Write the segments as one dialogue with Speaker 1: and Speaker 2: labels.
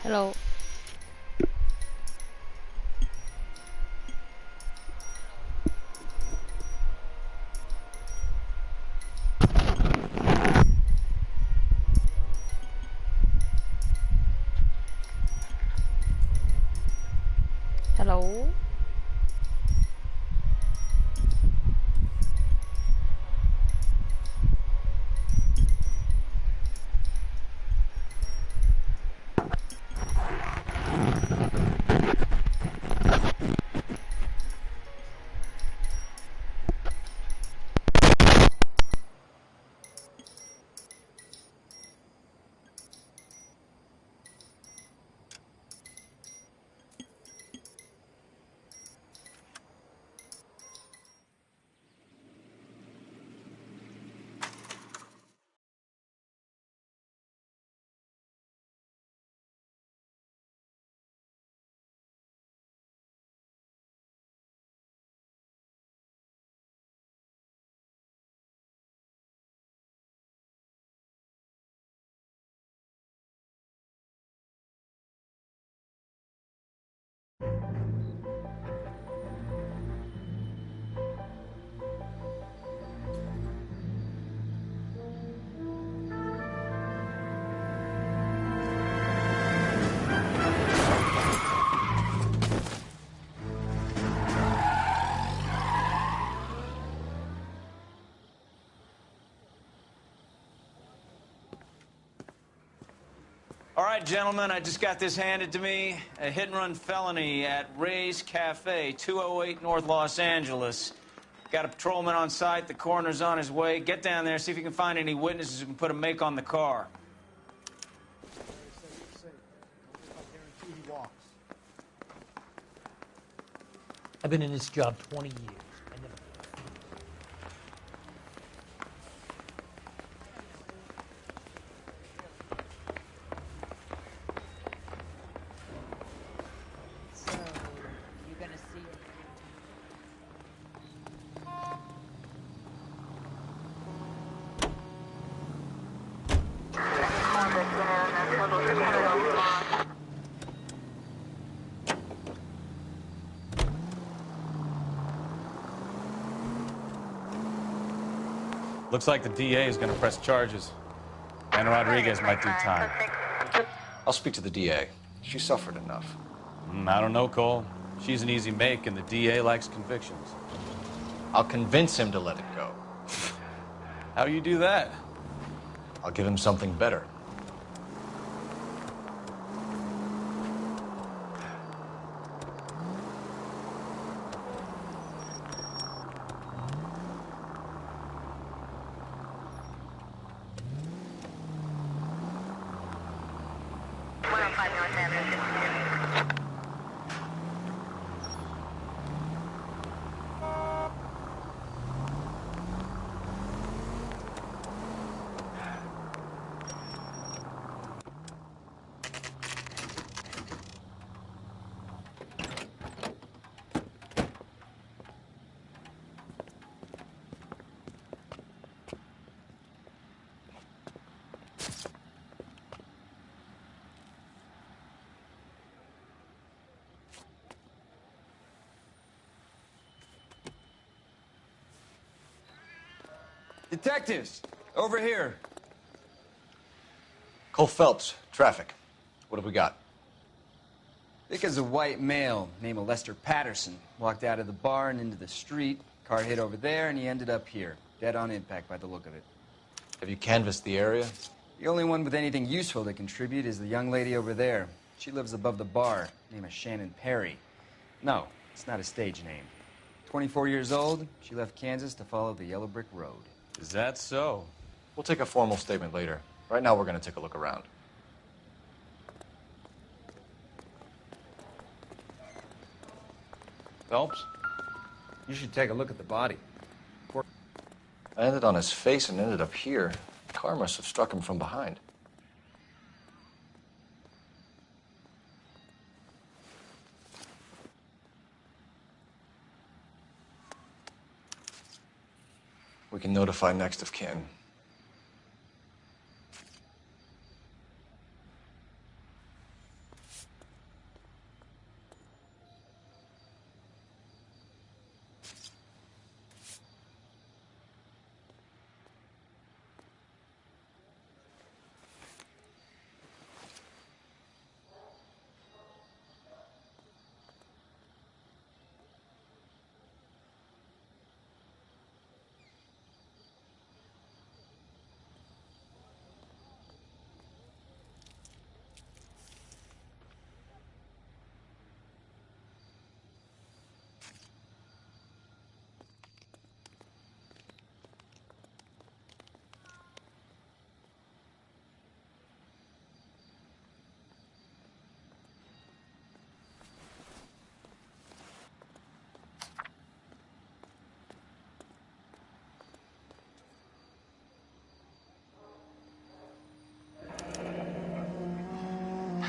Speaker 1: Hello. Hello.
Speaker 2: All right, gentlemen, I just got this handed to me. A hit-and-run felony at Ray's Cafe, 208 North Los Angeles. Got a patrolman on site. The coroner's on his way. Get down there, see if you can find any witnesses who can put a make on the car.
Speaker 3: I've been in this job 20 years. I never...
Speaker 4: So, you're gonna see it.
Speaker 2: Looks like the DA is going to press charges. Anna Rodriguez might do time.
Speaker 5: I'll speak to the DA. She suffered enough.
Speaker 2: I don't know, Cole. She's an easy make, and the DA likes convictions.
Speaker 5: I'll convince him to let it go.
Speaker 2: How you do that?
Speaker 5: I'll give him something better.
Speaker 2: Detectives, over here.
Speaker 5: Cole Phelps, traffic. What have we got?
Speaker 6: Vic is a white male named Lester Patterson. Walked out of the bar and into the street. Car hit over there, and he ended up here. Dead on impact by the look of it.
Speaker 5: Have you canvassed the area?
Speaker 6: The only one with anything useful to contribute is the young lady over there. She lives above the bar. Name is Shannon Perry. No, it's not a stage name. 24 years old, she left Kansas to follow the Yellow Brick Road.
Speaker 2: Is that so?
Speaker 5: We'll take a formal statement later. Right now, we're going to take a look around.
Speaker 6: Phelps, you should take a look at the body.
Speaker 5: I ended on his face and ended up here. The car must have struck him from behind. We can notify next of kin.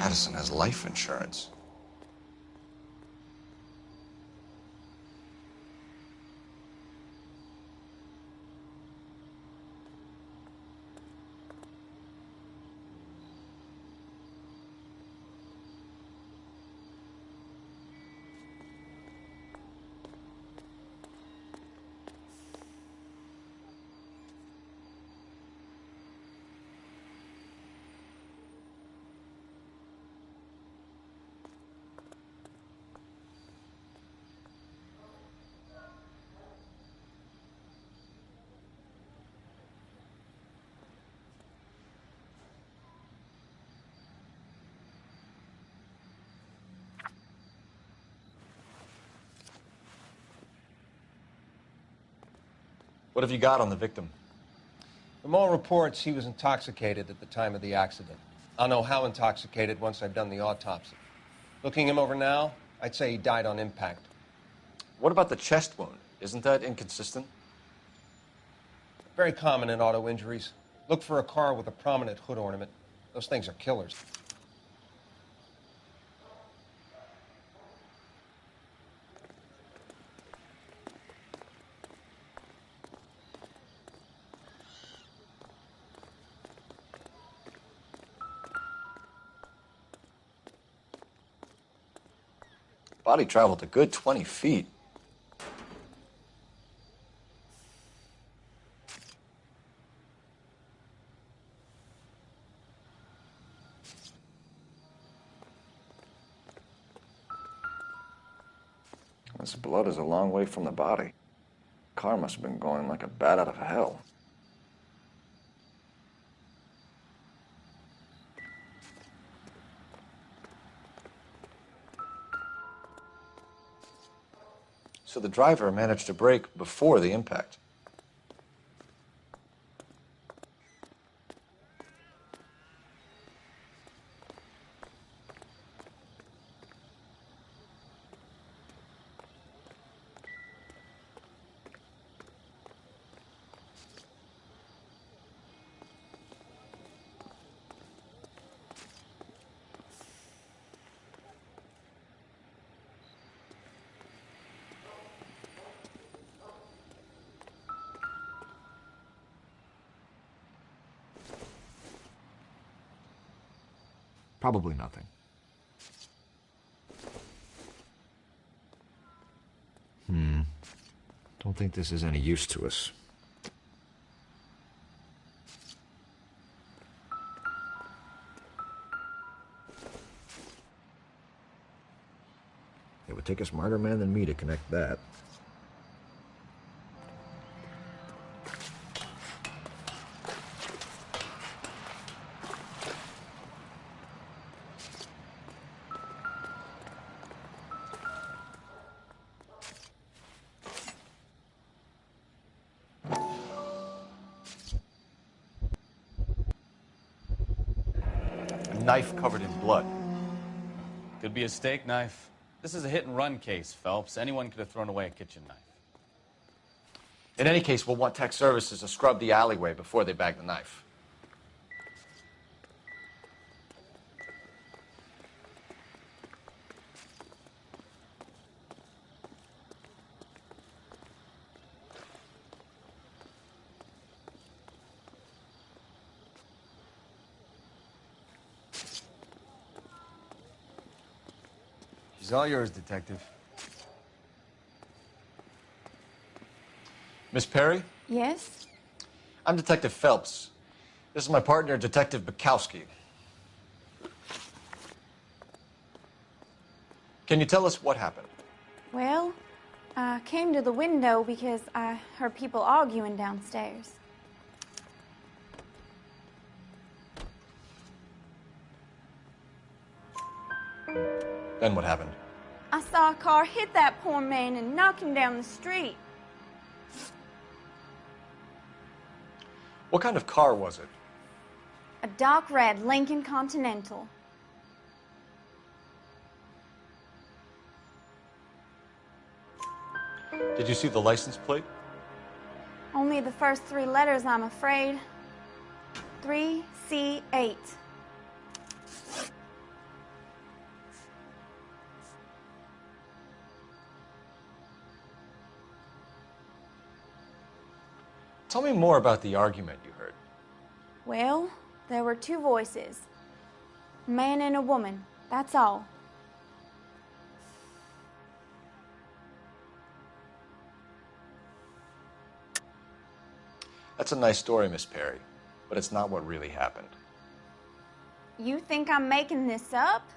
Speaker 5: Addison has life insurance. What have you got on the victim?
Speaker 1: From all reports, he was intoxicated at the time of the accident. I'll know how intoxicated once I've done the autopsy. Looking him over now, I'd say he died on impact.
Speaker 5: What about the chest wound? Isn't that inconsistent?
Speaker 1: Very common in auto injuries. Look for a car with a prominent hood ornament. Those things are killers.
Speaker 5: Body traveled a good 20 feet. This blood is a long way from the body. Car must have been going like a bat out of hell. So the driver managed to brake before the impact.
Speaker 7: Probably nothing. Don't think this is any use to us. It would take a smarter man than me to connect that.
Speaker 5: Knife covered in blood.
Speaker 8: Could be a steak knife. This is a hit-and-run case, Phelps. Anyone could have thrown away a kitchen knife.
Speaker 5: In any case, we'll want tech services to scrub the alleyway before they bag the knife.
Speaker 6: She's all yours, Detective.
Speaker 5: Miss Perry?
Speaker 9: Yes?
Speaker 5: I'm Detective Phelps. This is my partner, Detective Bukowski. Can you tell us what happened?
Speaker 9: Well, I came to the window because I heard people arguing downstairs.
Speaker 5: Then what happened?
Speaker 9: I saw a car hit that poor man and knock him down the street.
Speaker 5: What kind of car was it?
Speaker 9: A dark red Lincoln Continental.
Speaker 5: Did you see the license plate?
Speaker 9: Only the first three letters, I'm afraid. 3C8.
Speaker 5: Tell me more about the argument you heard.
Speaker 9: Well, there were two voices. A man and a woman. That's all.
Speaker 5: That's a nice story, Miss Perry, but it's not what really happened.
Speaker 9: You think I'm making this up?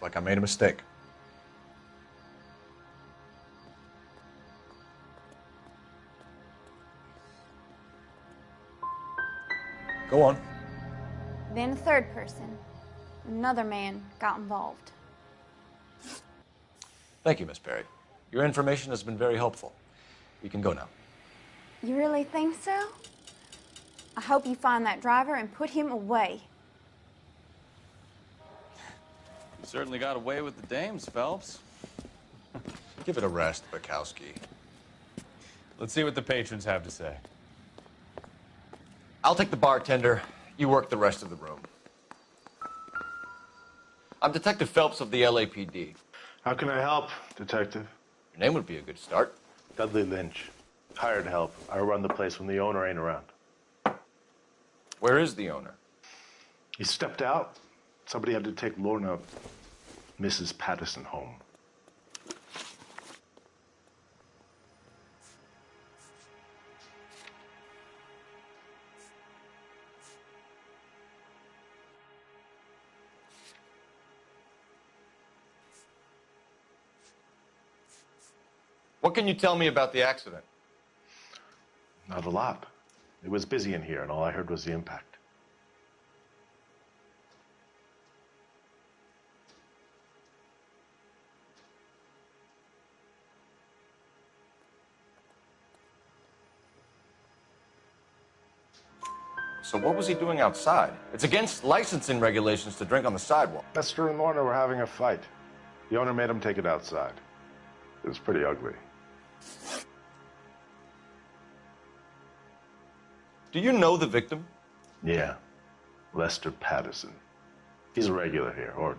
Speaker 5: Looks like I made a mistake. Go on.
Speaker 9: Then a third person, another man, got involved.
Speaker 5: Thank you, Miss Perry. Your information has been very helpful. You can go now.
Speaker 9: You really think so? I hope you find that driver and put him away.
Speaker 8: You certainly got away with the dames, Phelps.
Speaker 5: Give it a rest, Bukowski.
Speaker 8: Let's see what the patrons have to say.
Speaker 5: I'll take the bartender. You work the rest of the room. I'm Detective Phelps of the LAPD.
Speaker 10: How can I help, Detective?
Speaker 5: Your name would be a good start.
Speaker 10: Dudley Lynch. Hired help. I run the place when the owner ain't around.
Speaker 5: Where is the owner?
Speaker 10: He stepped out. Somebody had to take Lorna, Mrs. Patterson, home.
Speaker 5: What can you tell me about the accident?
Speaker 10: Not a lot. It was busy in here, and all I heard was the impact.
Speaker 5: So what was he doing outside? It's against licensing regulations to drink on the sidewalk.
Speaker 10: Lester and Lorna were having a fight. The owner made him take it outside. It was pretty ugly.
Speaker 5: Do you know the victim?
Speaker 10: Yeah. Lester Patterson. He's a regular here, or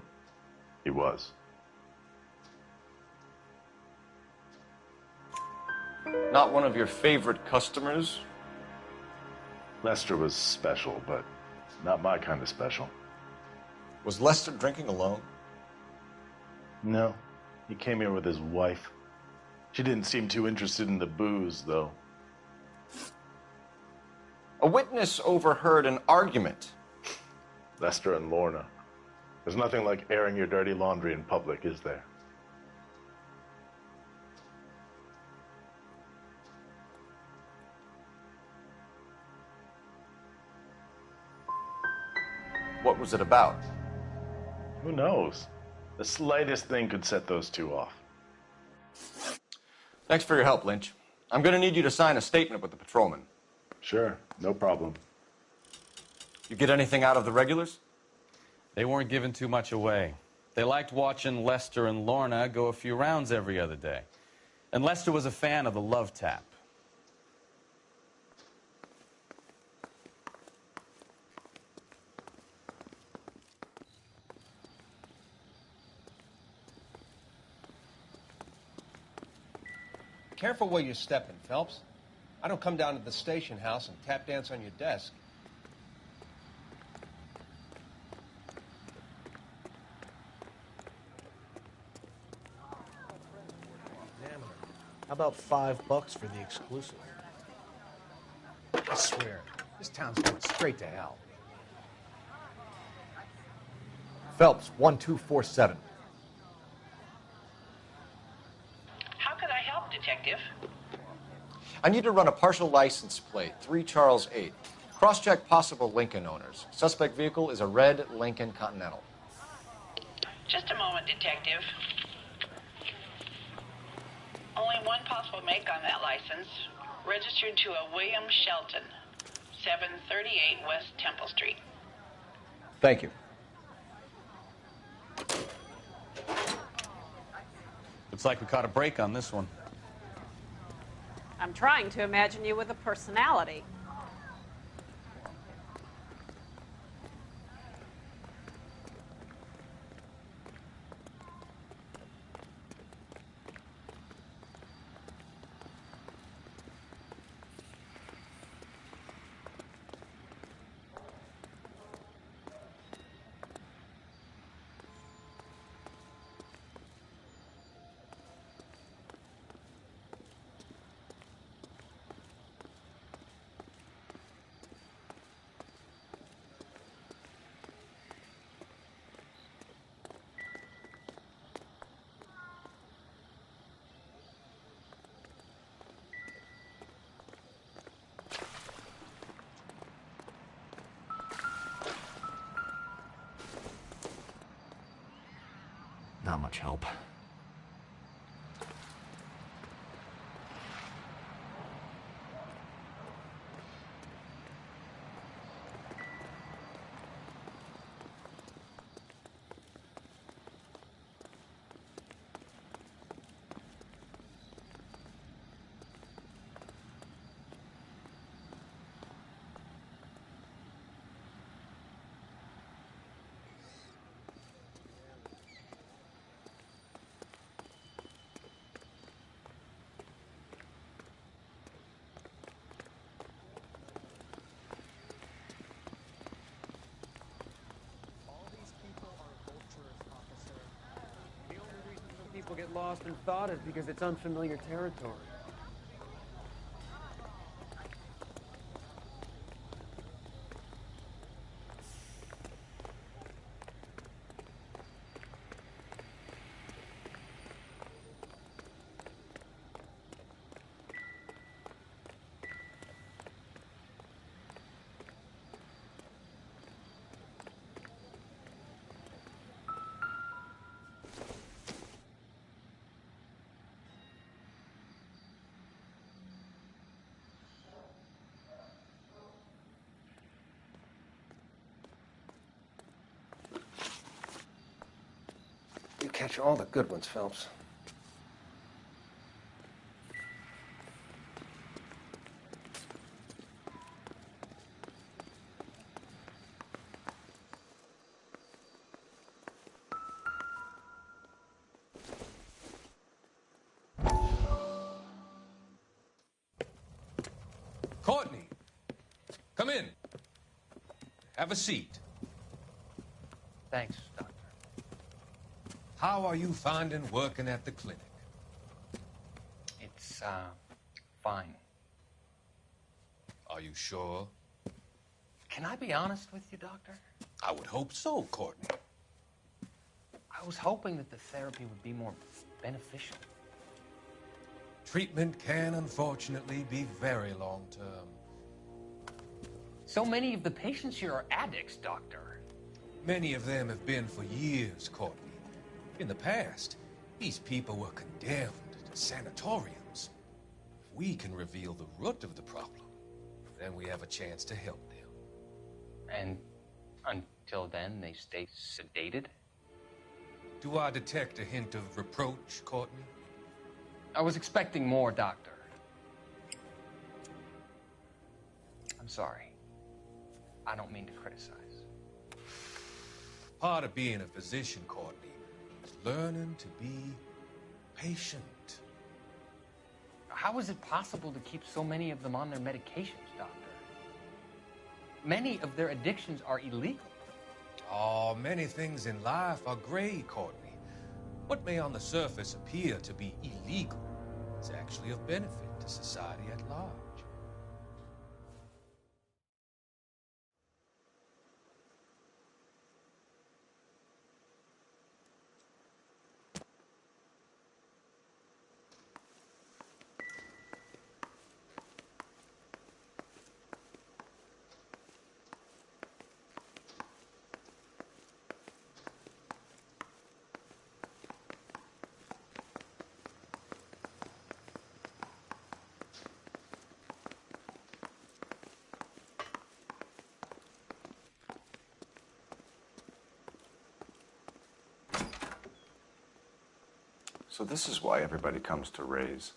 Speaker 10: he was.
Speaker 5: Not one of your favorite customers?
Speaker 10: Lester was special, but not my kind of special.
Speaker 5: Was Lester drinking alone?
Speaker 10: No. He came here with his wife. She didn't seem too interested in the booze, though.
Speaker 5: A witness overheard an argument.
Speaker 10: Lester and Lorna. There's nothing like airing your dirty laundry in public, is there?
Speaker 5: What was it about?
Speaker 10: Who knows? The slightest thing could set those two off.
Speaker 5: Thanks for your help, Lynch. I'm going to need you to sign a statement with the patrolman.
Speaker 10: Sure, no problem.
Speaker 5: You get anything out of the regulars?
Speaker 8: They weren't giving too much away. They liked watching Lester and Lorna go a few rounds every other day. And Lester was a fan of the Love Tap.
Speaker 1: Careful where you're stepping, Phelps. I don't come down to the station house and tap dance on your desk.
Speaker 3: How about $5 for the exclusive? I swear, this town's going straight to hell.
Speaker 7: Phelps, 1247.
Speaker 11: How could I help, Detective?
Speaker 5: I need to run a partial license plate, 3 Charles 8. Cross-check possible Lincoln owners. Suspect vehicle is a red Lincoln Continental.
Speaker 11: Just a moment, Detective. Only one possible make on that license. Registered to a William Shelton, 738 West Temple Street.
Speaker 5: Thank you.
Speaker 8: Looks like we caught a break on this one.
Speaker 12: I'm trying to imagine you with a personality.
Speaker 7: Not much help.
Speaker 13: People get lost in thought is because it's unfamiliar territory.
Speaker 1: You catch all the good ones, Phelps.
Speaker 14: Courtney, come in. Have a seat.
Speaker 15: Thanks, Doctor.
Speaker 14: How are you finding working at the clinic?
Speaker 15: It's, fine.
Speaker 14: Are you sure?
Speaker 15: Can I be honest with you, Doctor?
Speaker 14: I would hope so, Courtney.
Speaker 15: I was hoping that the therapy would be more beneficial.
Speaker 14: Treatment can, unfortunately, be very long-term.
Speaker 15: So many of the patients here are addicts, Doctor.
Speaker 14: Many of them have been for years, Courtney. In the past, these people were condemned to sanatoriums. If we can reveal the root of the problem, then we have a chance to help them.
Speaker 15: And until then, they stay sedated?
Speaker 14: Do I detect a hint of reproach, Courtney?
Speaker 15: I was expecting more, Doctor. I'm sorry. I don't mean to criticize.
Speaker 14: Part of being a physician, Courtney, is learning to be patient.
Speaker 15: How is it possible to keep so many of them on their medications, Doctor? Many of their addictions are illegal.
Speaker 14: Oh, many things in life are gray, Courtney. What may on the surface appear to be illegal is actually of benefit to society at large.
Speaker 16: So this is why everybody comes to Ray's.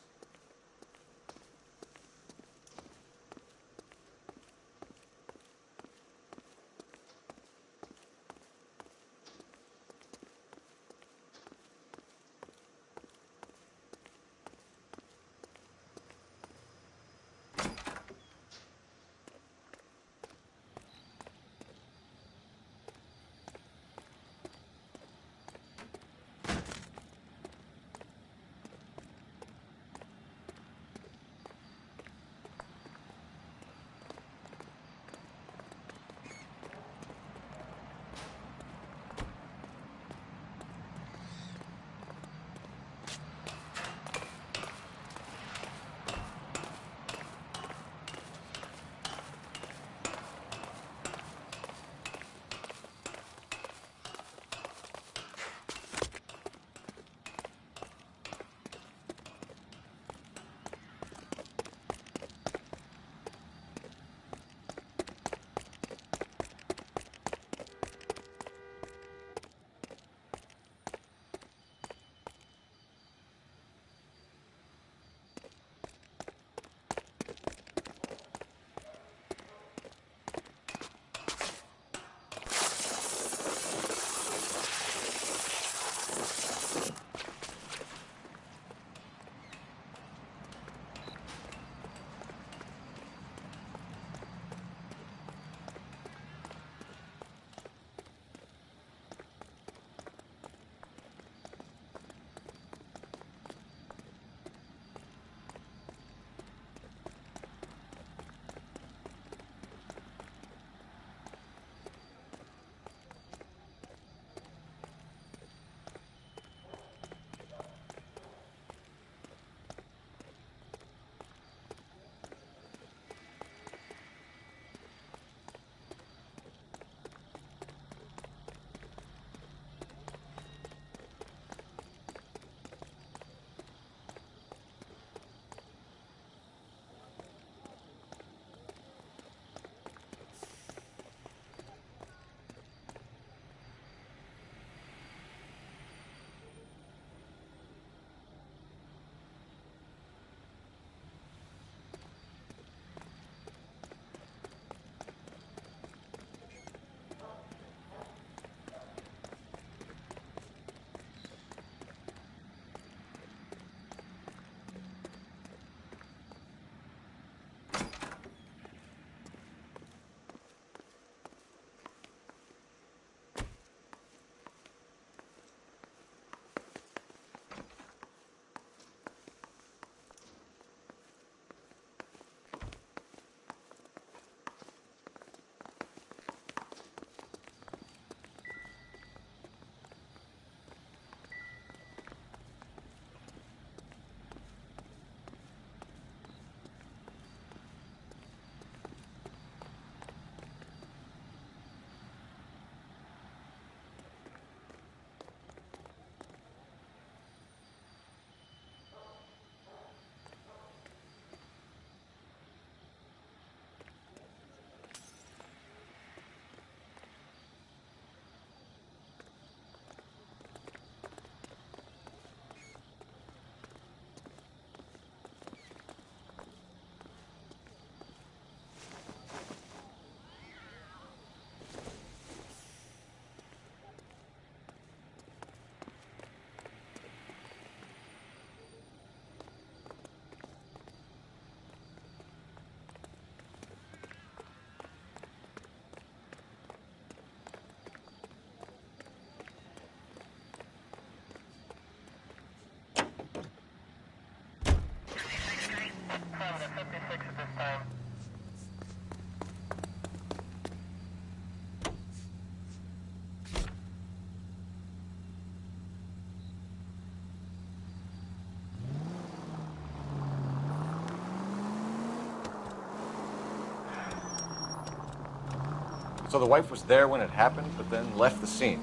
Speaker 5: So the wife was there when it happened, but then left the scene.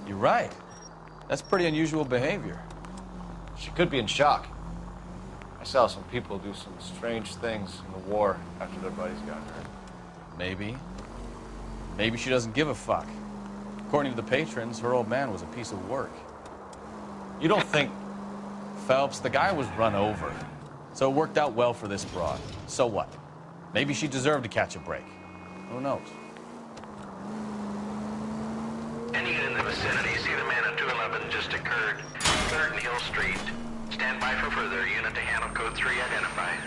Speaker 8: You're right. That's pretty unusual behavior.
Speaker 5: She could be in shock. I saw some people do some strange things in the war after their buddies got hurt.
Speaker 8: Maybe. Maybe she doesn't give a fuck. According to the patrons, her old man was a piece of work.
Speaker 5: You don't think...
Speaker 8: Phelps, the guy was run over. So it worked out well for this broad. So what? Maybe she deserved to catch a break. Who knows?
Speaker 17: Any unit in the vicinity, see the man at 211 just occurred. 3rd and Hill Street. Stand by for further. Unit to handle code 3 identified.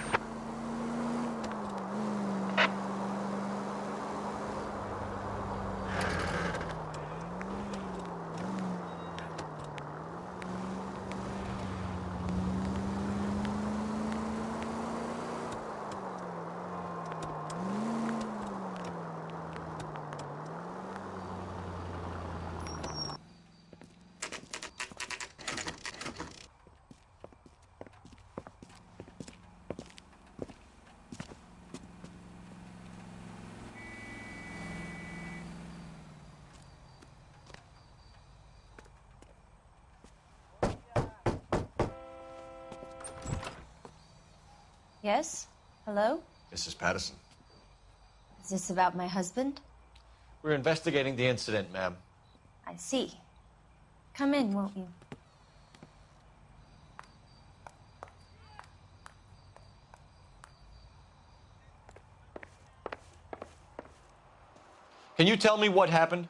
Speaker 18: Yes? Hello?
Speaker 5: Mrs. Patterson.
Speaker 18: Is this about my husband?
Speaker 5: We're investigating the incident, ma'am.
Speaker 18: I see. Come in, won't you?
Speaker 5: Can you tell me what happened?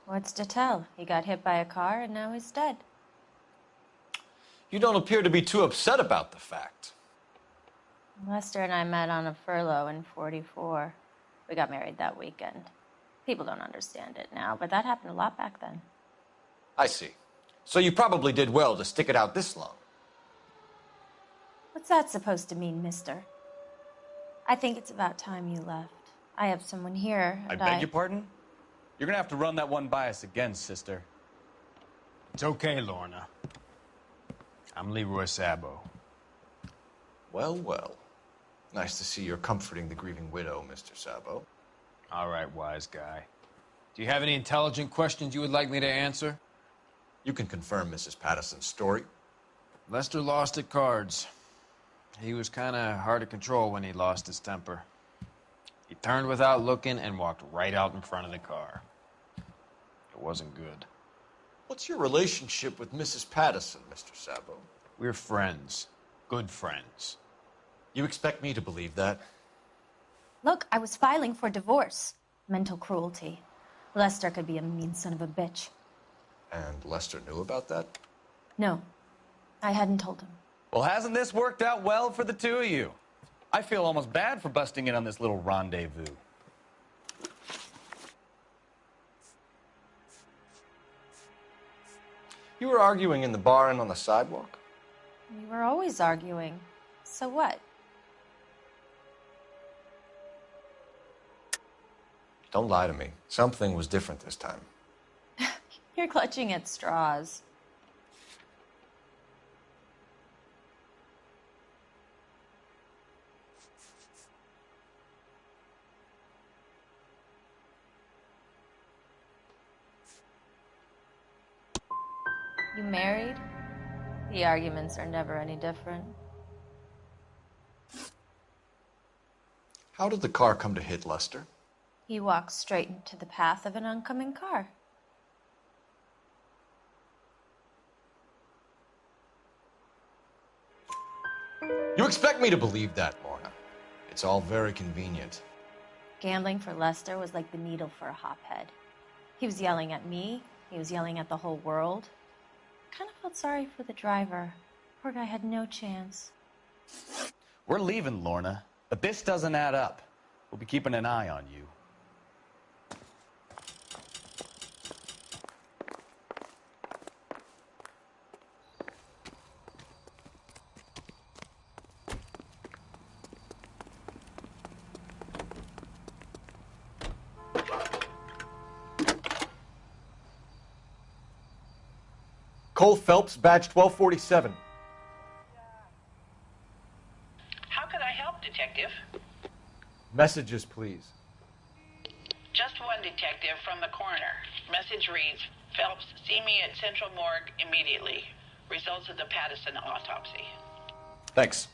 Speaker 18: What's to tell? He got hit by a car and now he's dead.
Speaker 5: You don't appear to be too upset about the fact.
Speaker 18: Lester and I met on a furlough in '44. We got married that weekend. People don't understand it now, but that happened a lot back then.
Speaker 5: I see. So you probably did well to stick it out this long.
Speaker 18: What's that supposed to mean, mister? I think it's about time you left. I have someone here,
Speaker 8: I
Speaker 18: and
Speaker 8: beg your pardon? You're gonna have to run that one by us again, sister.
Speaker 19: It's okay, Lorna. I'm Leroy Sabo.
Speaker 5: Well, well. Nice to see you're comforting the grieving widow, Mr. Sabo.
Speaker 19: All right, wise guy. Do you have any intelligent questions you would like me to answer?
Speaker 5: You can confirm Mrs. Patterson's story.
Speaker 19: Lester lost at cards. He was kind of hard to control when he lost his temper. He turned without looking and walked right out in front of the car. It wasn't good.
Speaker 5: What's your relationship with Mrs. Patterson, Mr. Sabo?
Speaker 19: We're friends. Good friends.
Speaker 5: You expect me to believe that?
Speaker 18: Look, I was filing for divorce. Mental cruelty. Lester could be a mean son of a bitch.
Speaker 5: And Lester knew about that?
Speaker 18: No, I hadn't told him.
Speaker 8: Well, hasn't this worked out well for the two of you? I feel almost bad for busting in on this little rendezvous.
Speaker 5: You were arguing in the bar and on the sidewalk?
Speaker 18: We were always arguing. So what?
Speaker 5: Don't lie to me. Something was different this time.
Speaker 18: You're clutching at straws. You married? The arguments are never any different.
Speaker 5: How did the car come to hit Lester?
Speaker 18: He walked straight into the path of an oncoming car.
Speaker 5: You expect me to believe that, Lorna? It's all very convenient.
Speaker 18: Gambling for Lester was like the needle for a hophead. He was yelling at me. He was yelling at the whole world. I kind of felt sorry for the driver. Poor guy had no chance.
Speaker 8: We're leaving, Lorna, but this doesn't add up. We'll be keeping an eye on you.
Speaker 7: Cole Phelps, badge 1247.
Speaker 11: How can I help, Detective?
Speaker 7: Messages, please.
Speaker 11: Just one detective from the coroner. Message reads, Phelps, see me at Central Morgue immediately. Results of the Patterson autopsy.
Speaker 5: Thanks.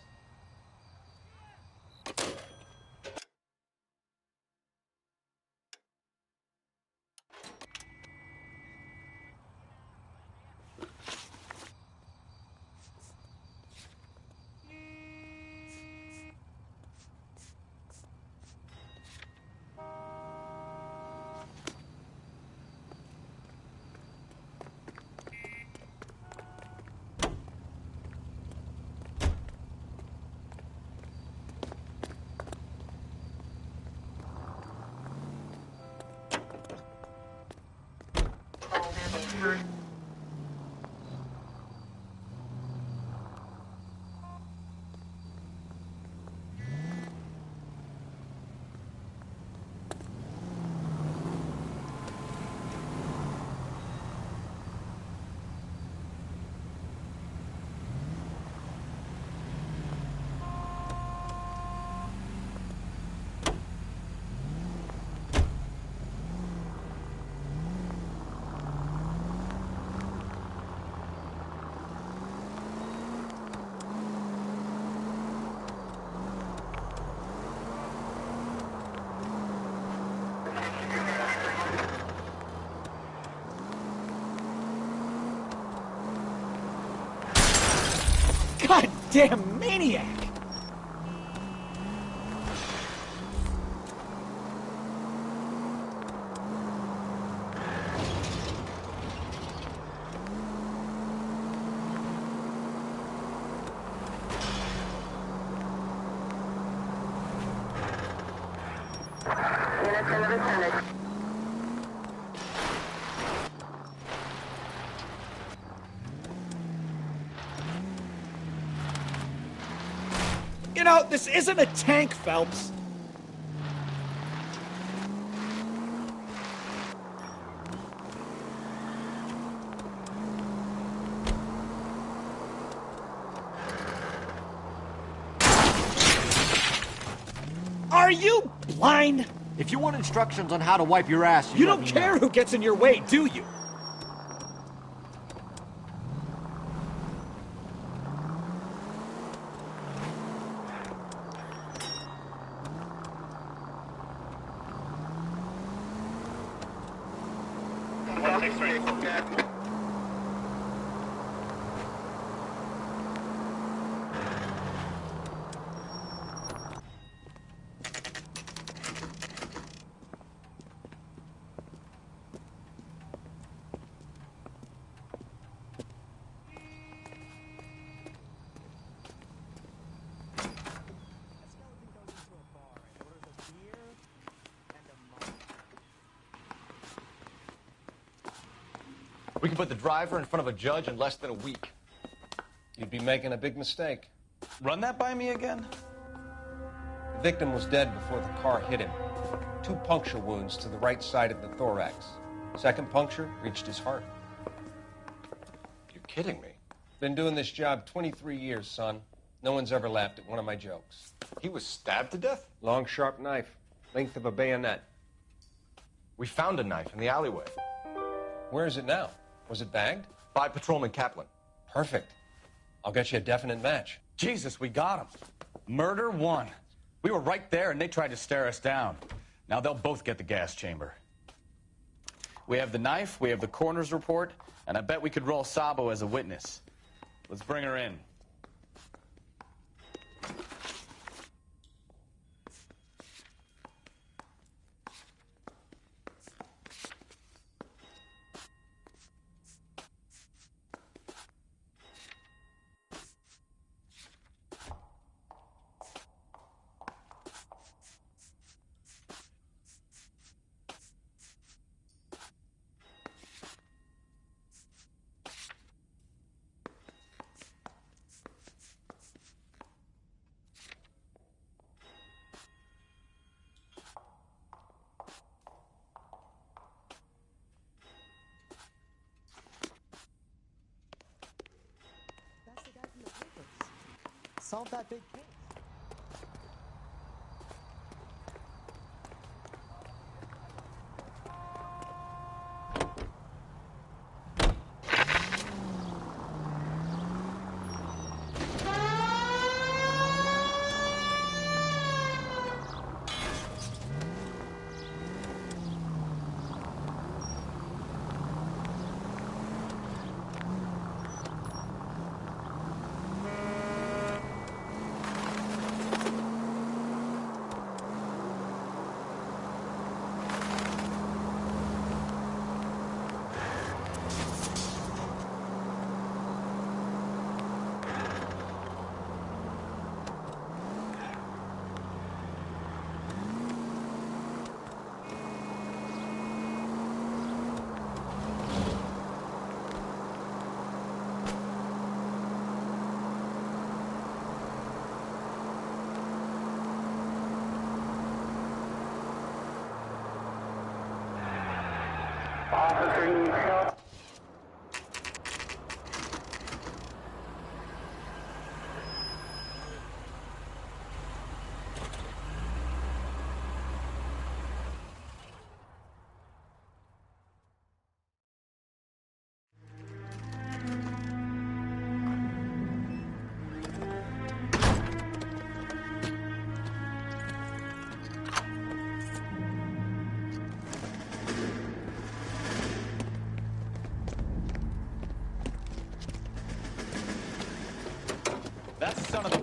Speaker 3: Damn maniac! You know, this isn't a tank, Phelps. Are you blind?
Speaker 5: If you want instructions on how to wipe your ass,
Speaker 3: You don't care who gets in your way, do you?
Speaker 5: We can put the driver in front of a judge in less than a week.
Speaker 1: You'd be making a big mistake.
Speaker 2: Run that by me again?
Speaker 1: The victim was dead before the car hit him. 2 puncture wounds to the right side of the thorax. Second puncture reached his heart.
Speaker 5: You're kidding me.
Speaker 1: Been doing this job 23 years, son. No one's ever laughed at one of my jokes.
Speaker 5: He was stabbed to death?
Speaker 1: Long, sharp knife. Length of a bayonet.
Speaker 5: We found a knife in the alleyway.
Speaker 1: Where is it now? Was it bagged?
Speaker 5: By Patrolman Kaplan.
Speaker 1: Perfect. I'll get you a definite match.
Speaker 8: Jesus, we got him. Murder 1. We were right there, and they tried to stare us down. Now they'll both get the gas chamber. We have the knife, we have the coroner's report, and I bet we could roll Sabo as a witness. Let's bring her in.
Speaker 3: Solve that big case.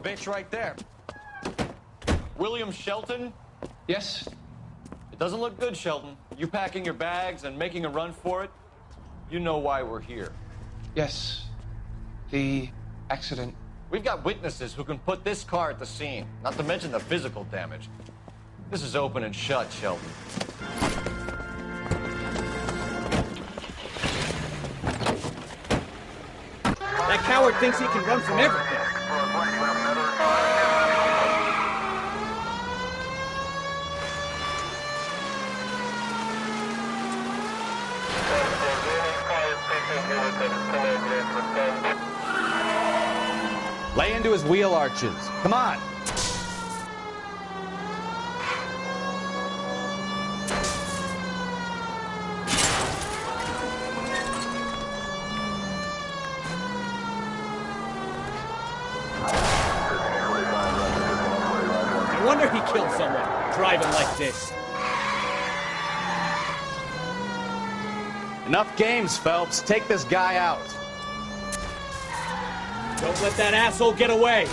Speaker 8: bitch right there.
Speaker 5: William Shelton?
Speaker 15: Yes?
Speaker 5: It doesn't look good, Shelton. You packing your bags and making a run for it? You know why we're here.
Speaker 15: Yes. The accident.
Speaker 5: We've got witnesses who can put this car at the scene, not to mention the physical damage. This is open and shut, Shelton.
Speaker 13: That coward thinks he can run from everything.
Speaker 8: Lay into his wheel arches. Come on.
Speaker 13: No wonder he killed someone, driving like this.
Speaker 8: Enough games, Phelps. Take this guy out.
Speaker 13: Don't let that asshole get away.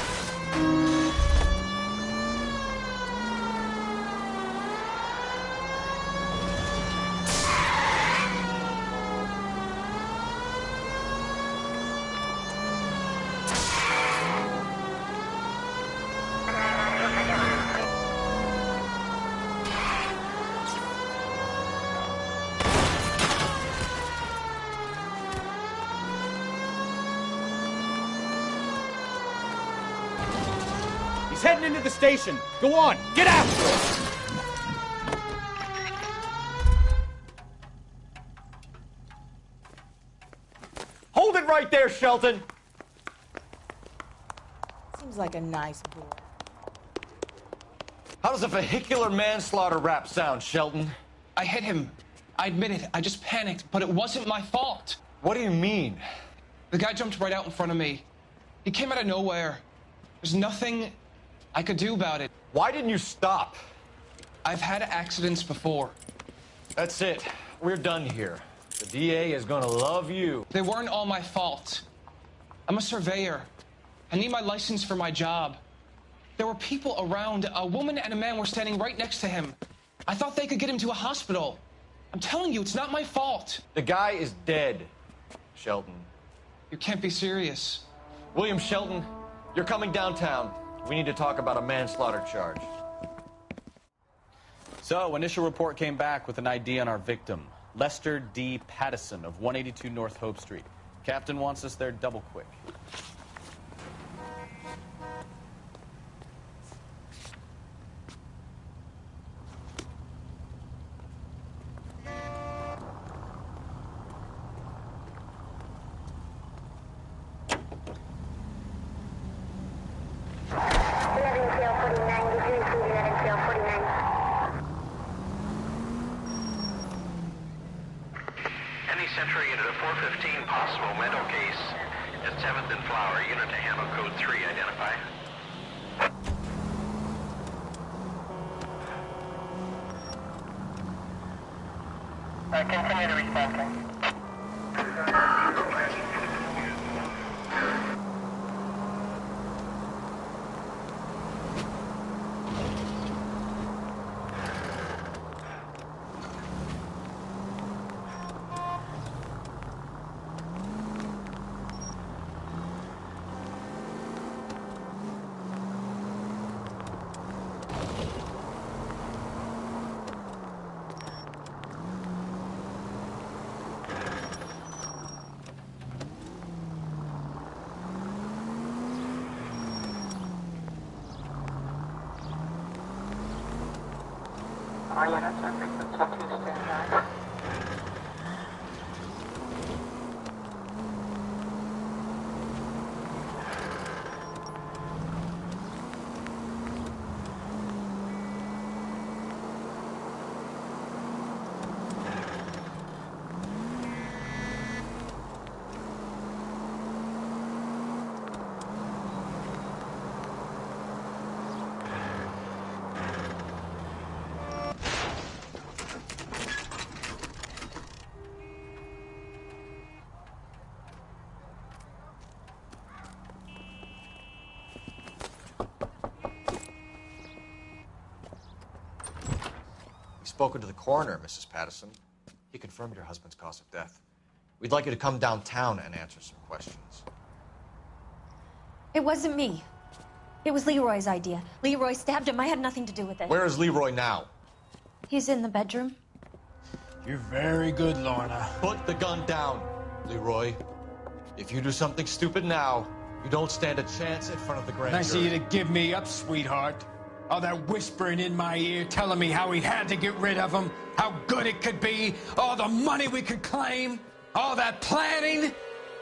Speaker 13: He's heading into the station. Go on, get after him!
Speaker 5: Hold it right there, Shelton!
Speaker 4: Seems like a nice boy.
Speaker 5: How does a vehicular manslaughter rap sound, Shelton?
Speaker 15: I hit him. I admit it. I just panicked, but it wasn't my fault.
Speaker 5: What do you mean?
Speaker 15: The guy jumped right out in front of me. He came out of nowhere. There's nothing I could do about it.
Speaker 5: Why didn't you stop?
Speaker 15: I've had accidents before.
Speaker 5: That's it. We're done here. The DA is gonna love you.
Speaker 15: They weren't all my fault. I'm a surveyor. I need my license for my job. There were people around. A woman and a man were standing right next to him. I thought they could get him to a hospital. I'm telling you, it's not my fault.
Speaker 5: The guy is dead, Shelton.
Speaker 15: You can't be serious.
Speaker 5: William Shelton, you're coming downtown. We need to talk about a manslaughter charge.
Speaker 8: So, initial report came back with an ID on our victim, Lester D. Pattison of 182 North Hope Street. Captain wants us there double quick.
Speaker 17: Any Central unit of 415 possible mental case at 7th and Flower. Unit to handle code 3. Identify. Continue to respond. All units are frequency 2 standby.
Speaker 5: spoken to the coroner, Mrs. Patterson. He confirmed your husband's cause of death. We'd like you to come downtown and answer some questions.
Speaker 18: It wasn't me. It was Leroy's idea. Leroy stabbed him. I had nothing to do with it.
Speaker 5: Where is Leroy now?
Speaker 18: He's in the bedroom.
Speaker 19: You're very good, Lorna.
Speaker 5: Put the gun down, Leroy. If you do something stupid now, you don't stand a chance in front of the grand
Speaker 19: Nice of
Speaker 5: jury.
Speaker 19: you to give me up, sweetheart. All that whispering in my ear, telling me how we had to get rid of him, how good it could be, all the money we could claim, all that planning,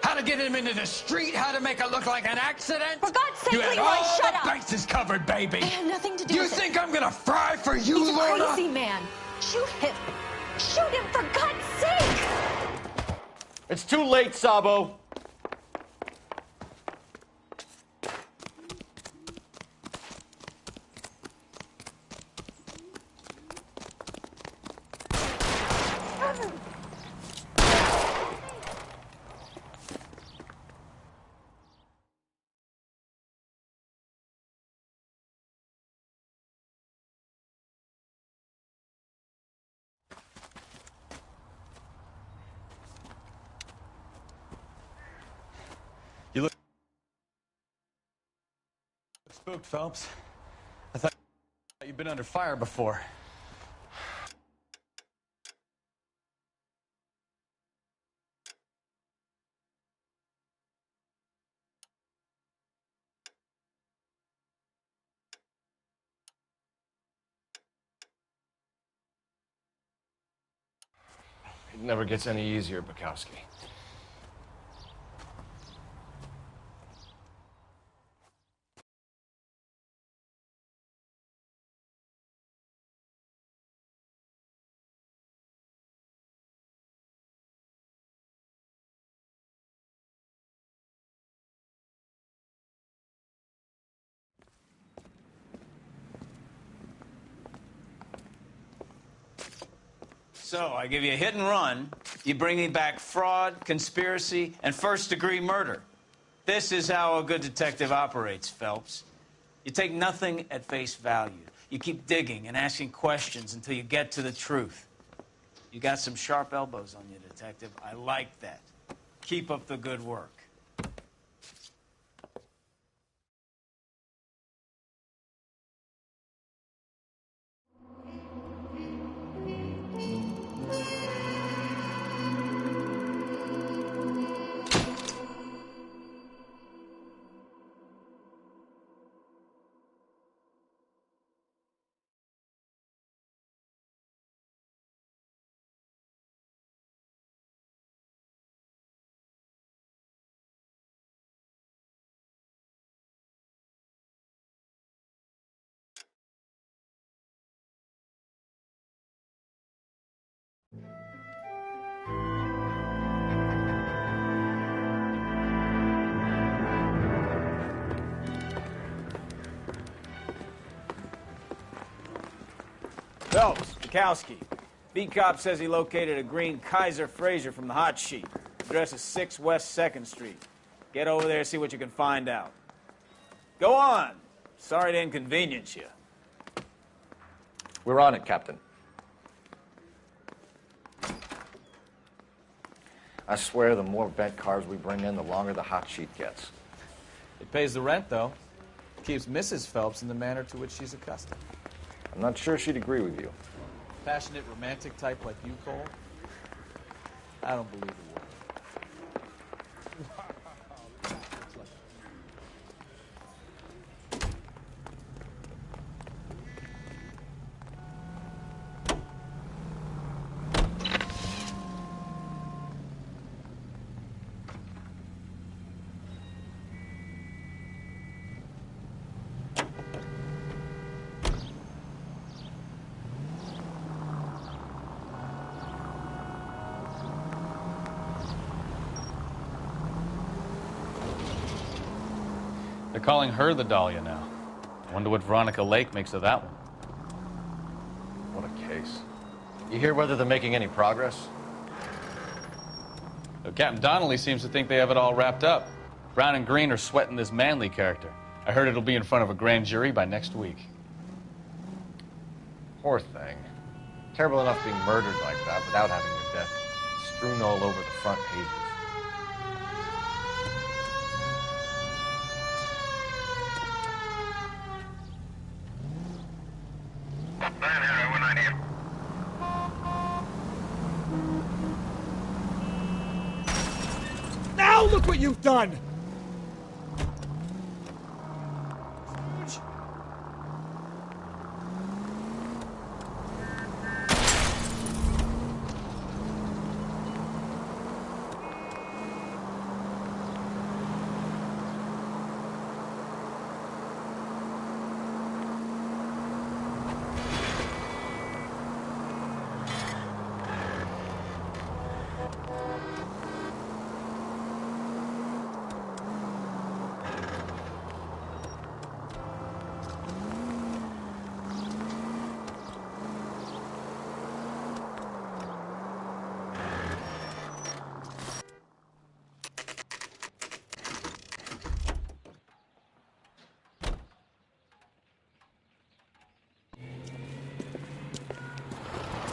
Speaker 19: how to get him into the street, how to make it look like an accident.
Speaker 18: For God's sake,
Speaker 19: you had
Speaker 18: Leroy,
Speaker 19: all
Speaker 18: shut
Speaker 19: the
Speaker 18: up!
Speaker 19: bases covered, baby.
Speaker 18: I had nothing to do
Speaker 19: You
Speaker 18: with it.
Speaker 19: think I'm gonna fry for you,
Speaker 18: He's a
Speaker 19: Lorna?
Speaker 18: crazy man. Shoot him. Shoot him, for God's sake!
Speaker 5: It's too late, Sabo.
Speaker 8: You look spooked, Phelps. I thought you'd been under fire before.
Speaker 5: It never gets any easier, Bukowski.
Speaker 2: So, I give you a hit and run. You bring me back fraud, conspiracy, and first-degree murder. This is how a good detective operates, Phelps. You take nothing at face value. You keep digging and asking questions until you get to the truth. You got some sharp elbows on you, detective. I like that. Keep up the good work. Phelps, Bukowski. Beat cop says he located a green Kaiser Fraser from the hot sheet. Address is 6 West 2nd Street. Get over there, see what you can find out. Go on. Sorry to inconvenience you.
Speaker 5: We're on it, Captain. I swear the more vet cars we bring in, the longer the hot sheet gets.
Speaker 3: It pays the rent, though. Keeps Mrs. Phelps in the manner to which she's accustomed.
Speaker 5: I'm not sure she'd agree with you.
Speaker 3: Passionate, romantic type like you, Cole? I don't believe a word.
Speaker 8: They're calling her the Dahlia now. I wonder what Veronica Lake makes of that one.
Speaker 5: What a case. You hear whether they're making any progress?
Speaker 8: Well, Captain Donnelly seems to think they have it all wrapped up. Brown and Green are sweating this Manley character. I heard it'll be in front of a grand jury by next week.
Speaker 5: Poor thing. Terrible enough being murdered like that without having your death strewn all over the front pages.
Speaker 3: Now look what you've done!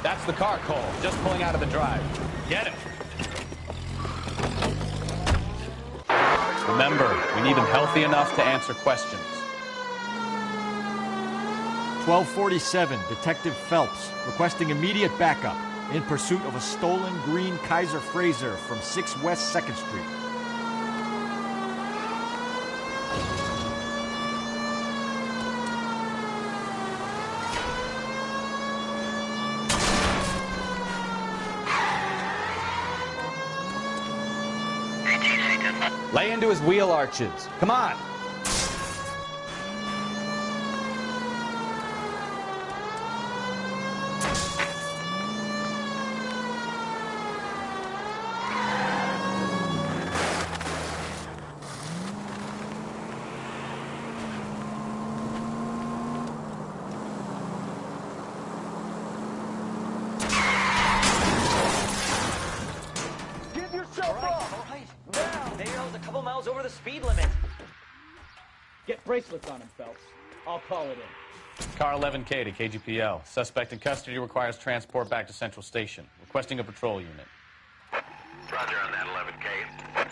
Speaker 8: That's the car, Cole. Just pulling out of the drive. Get him. Remember, we need him healthy enough to answer questions.
Speaker 7: 1247, Detective Phelps, requesting immediate backup in pursuit of a stolen green Kaiser Frazer from 6 West 2nd Street.
Speaker 8: Lay into his wheel arches. Come on.
Speaker 20: Give yourself up! All right. Now! Mayo's a couple miles over the speed limit.
Speaker 13: Get bracelets on him, Phelps. I'll call it in.
Speaker 8: Car 11K to KGPL. Suspect in custody requires transport back to Central Station. Requesting a patrol unit.
Speaker 17: Roger on that 11K.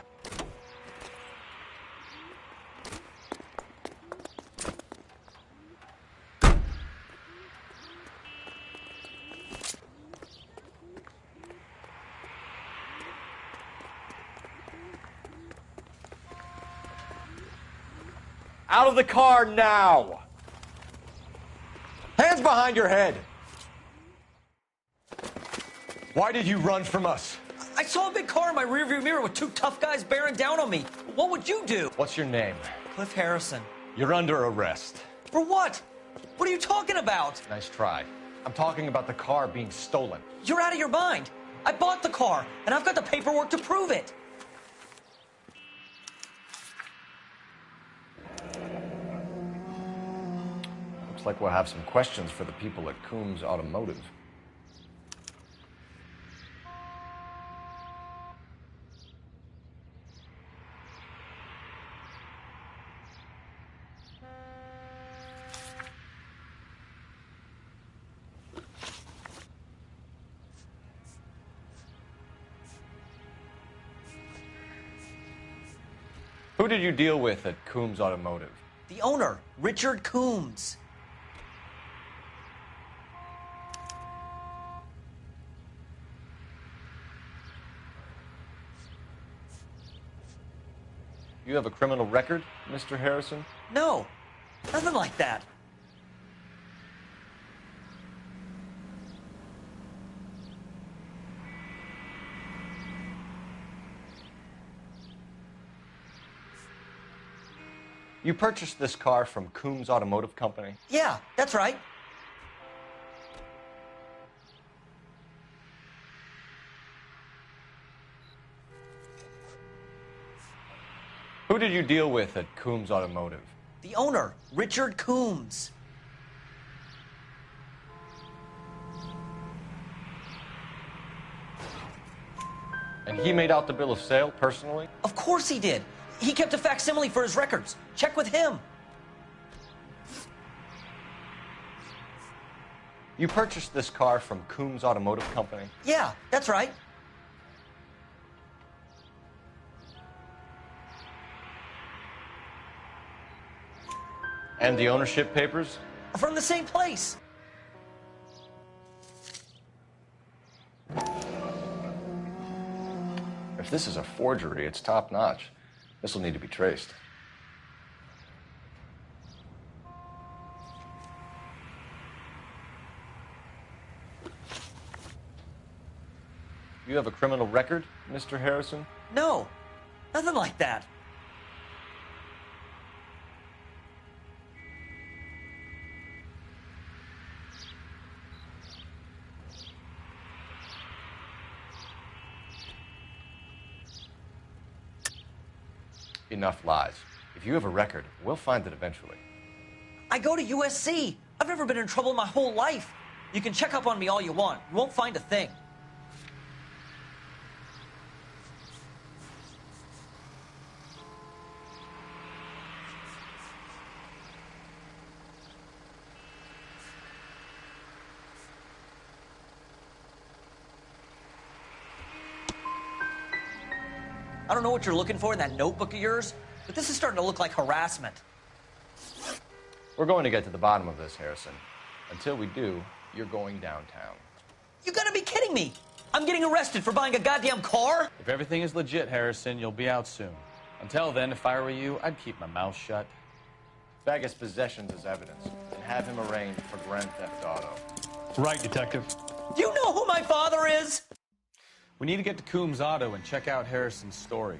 Speaker 7: Out of the car now! Hands behind your head! Why did you run from us?
Speaker 20: I saw a big car in my rearview mirror with 2 tough guys bearing down on me. What would you do?
Speaker 5: What's your name?
Speaker 20: Cliff Harrison.
Speaker 5: You're under arrest.
Speaker 20: For what? What are you talking about?
Speaker 5: Nice try. I'm talking about the car being stolen.
Speaker 20: You're out of your mind. I bought the car, and I've got the paperwork to prove it.
Speaker 5: Looks like we'll have some questions for the people at Coombs Automotive. Who did you deal with at Coombs Automotive?
Speaker 20: The owner, Richard Coombs.
Speaker 5: You have a criminal record, Mr. Harrison?
Speaker 20: No, nothing like that.
Speaker 5: You purchased this car from Coombs Automotive Company?
Speaker 20: Yeah, that's right.
Speaker 5: Who did you deal with at Coombs Automotive?
Speaker 20: The owner, Richard Coombs.
Speaker 5: And he made out the bill of sale personally?
Speaker 20: Of course he did. He kept a facsimile for his records. Check with him.
Speaker 5: You purchased this car from Coombs Automotive Company?
Speaker 20: Yeah, that's right.
Speaker 5: And the ownership papers?
Speaker 20: From the same place.
Speaker 5: If this is a forgery, it's top-notch. This will need to be traced. You have a criminal record, Mr. Harrison?
Speaker 20: No, nothing like that.
Speaker 5: Enough lies. If you have a record, we'll find it eventually.
Speaker 20: I go to USC. I've never been in trouble my whole life. You can check up on me all you want. You won't find a thing. I don't know what you're looking for in that notebook of yours, but this is starting to look like harassment.
Speaker 5: We're going to get to the bottom of this, Harrison. Until we do, you're going downtown.
Speaker 20: You gotta be kidding me! I'm getting arrested for buying a goddamn car?
Speaker 8: If everything is legit, Harrison, you'll be out soon. Until then, if I were you, I'd keep my mouth shut.
Speaker 5: Bag his possessions as evidence and have him arraigned for Grand Theft Auto.
Speaker 8: Right, Detective.
Speaker 20: Do you know who my father is?
Speaker 8: We need to get to Coombs Auto and check out Harrison's story.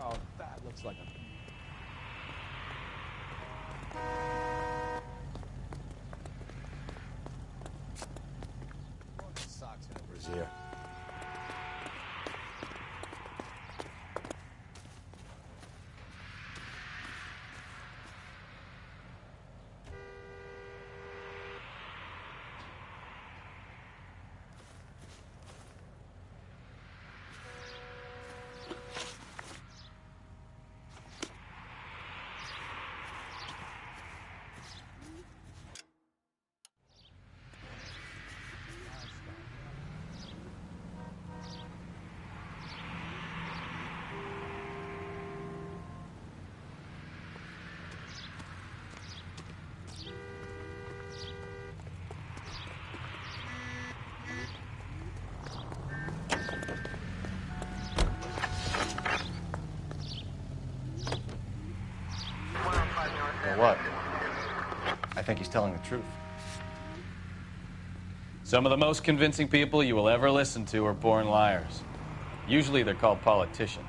Speaker 3: Oh, that looks like a... Sox numbers here.
Speaker 5: What? I think he's telling the truth.
Speaker 8: Some of the most convincing people you will ever listen to are born liars. Usually they're called politicians.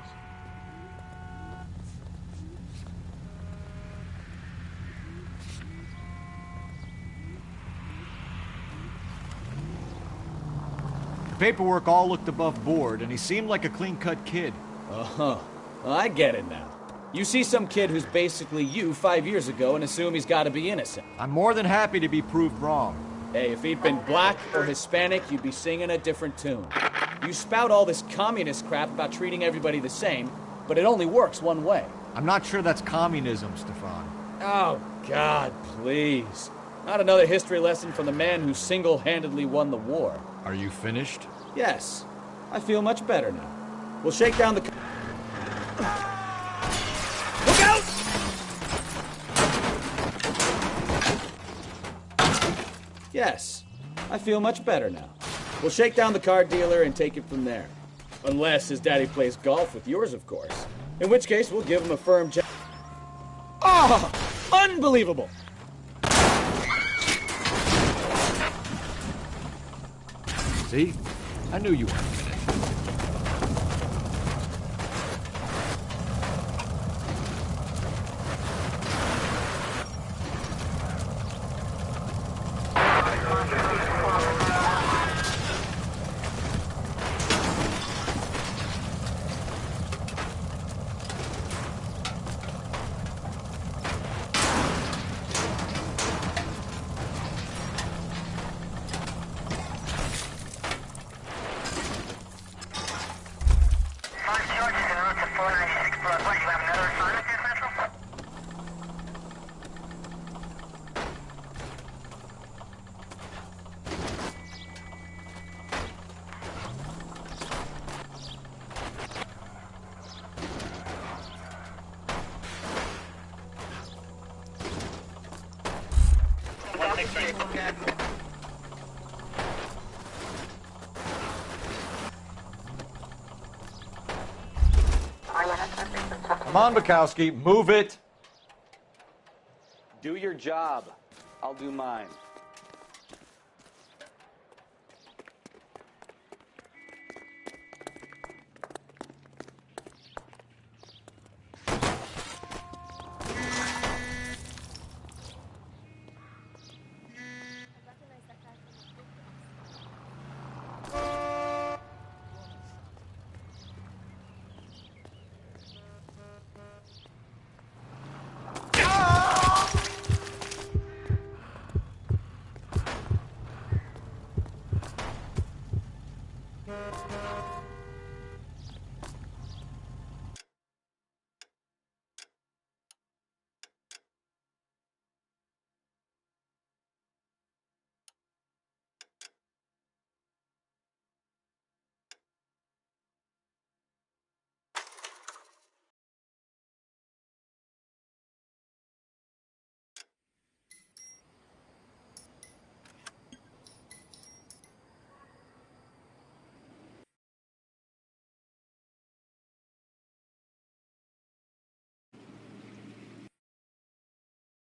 Speaker 7: The paperwork all looked above board, and he seemed like a clean-cut kid.
Speaker 21: Uh-huh. Well, I get it now. You see some kid who's basically you 5 years ago and assume he's got to be innocent.
Speaker 7: I'm more than happy to be proved wrong.
Speaker 21: Hey, if he'd been black or Hispanic, you'd be singing a different tune. You spout all this communist crap about treating everybody the same, but it only works one way.
Speaker 7: I'm not sure that's communism, Stefan.
Speaker 21: Oh, God, please. Not another history lesson from the man who single-handedly won the war.
Speaker 7: Are you finished?
Speaker 21: Yes. I feel much better now. We'll shake down the... Look out! Yes. I feel much better now. We'll shake down the car dealer and take it from there. Unless his daddy plays golf with yours, of course. In which case, we'll give him a firm check. Oh! Unbelievable!
Speaker 7: See? I knew you weren't finished.
Speaker 5: Come on, Bukowski, move it.
Speaker 6: Do your job. I'll do mine.